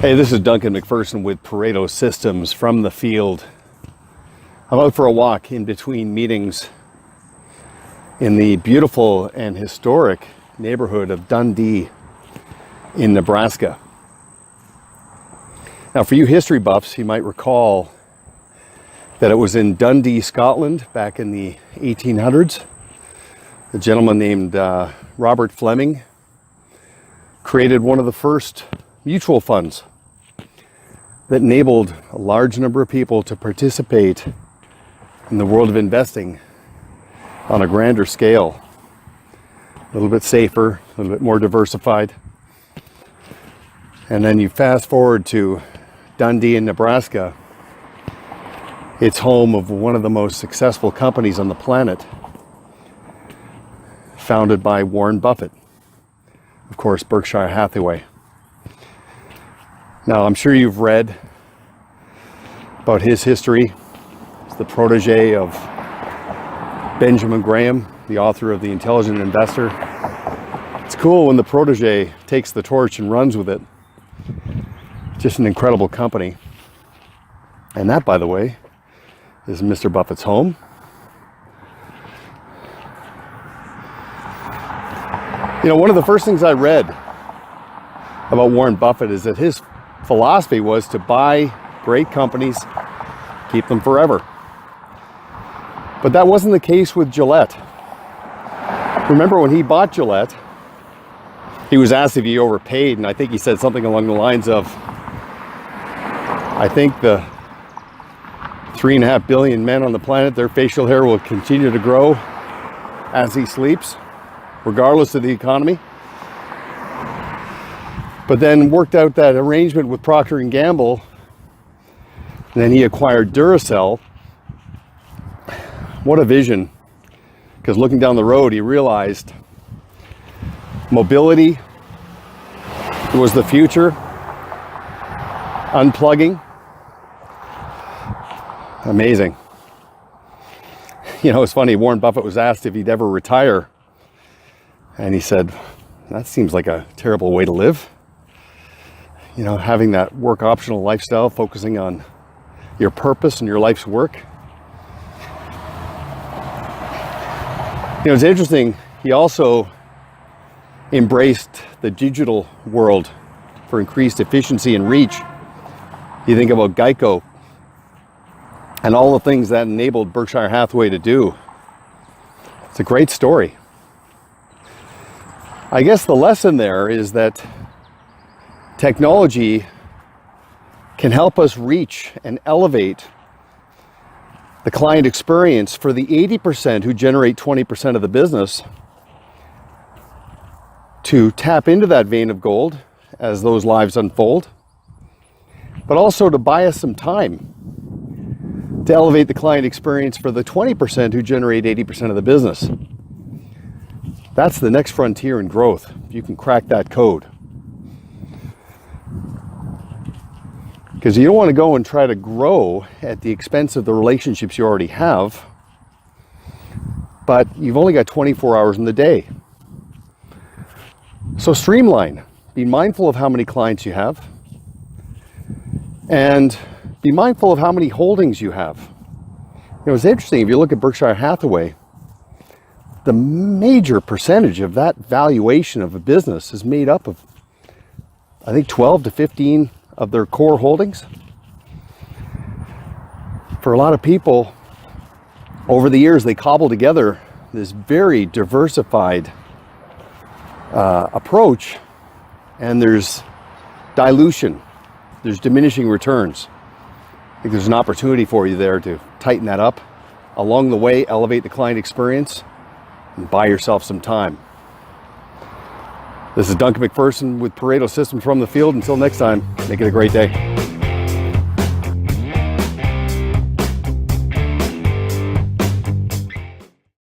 Hey, this is Duncan MacPherson with Pareto Systems from the field. I'm out for a walk in between meetings in the beautiful and historic neighborhood of Dundee in Nebraska. Now, for you history buffs, you might recall that it was in Dundee, Scotland, back in the 1800s. A gentleman named Robert Fleming created one of the first mutual funds that enabled a large number of people to participate in the world of investing on a grander scale, a little bit safer, a little bit more diversified. And then you fast forward to Dundee in Nebraska. It's home of one of the most successful companies on the planet, founded by Warren Buffett, of course, Berkshire Hathaway. Now, I'm sure you've read about his history. He's the protege of Benjamin Graham, the author of The Intelligent Investor. It's cool when the protege takes the torch and runs with it. Just an incredible company. And that, by the way, is Mr. Buffett's home. You know, one of the first things I read about Warren Buffett is that his philosophy was to buy great companies, keep them forever. But that wasn't the case with Gillette. Remember when he bought Gillette, he was asked if he overpaid, and I think he said something along the lines of, I think the 3.5 billion men on the planet, their facial hair will continue to grow as he sleeps, regardless of the economy. But then worked out that arrangement with Procter & Gamble, and then he acquired Duracell. What a vision. Because looking down the road, he realized mobility was the future. Unplugging. Amazing. You know, it's funny, Warren Buffett was asked if he'd ever retire. And he said, that seems like a terrible way to live. You know, having that work optional lifestyle, focusing on your purpose and your life's work. You know, it's interesting, he also embraced the digital world for increased efficiency and reach. You think about Geico and all the things that enabled Berkshire Hathaway to do. It's a great story. I guess the lesson there is that technology can help us reach and elevate the client experience for the 80% who generate 20% of the business, to tap into that vein of gold as those lives unfold, but also to buy us some time to elevate the client experience for the 20% who generate 80% of the business. That's the next frontier in growth. If you can crack that code. Because you don't want to go and try to grow at the expense of the relationships you already have, but you've only got 24 hours in the day. So streamline. Be mindful of how many clients you have, and be mindful of how many holdings you have. You know, it's interesting, if you look at Berkshire Hathaway, the major percentage of that valuation of a business is made up of, I think, 12 to 15 of their core holdings. For a lot of people, over the years, they cobble together this very diversified approach, and there's dilution, there's diminishing returns. I think there's an opportunity for you there to tighten that up. Along the way, elevate the client experience and buy yourself some time. This is Duncan MacPherson with Pareto Systems from the field. Until next time, make it a great day.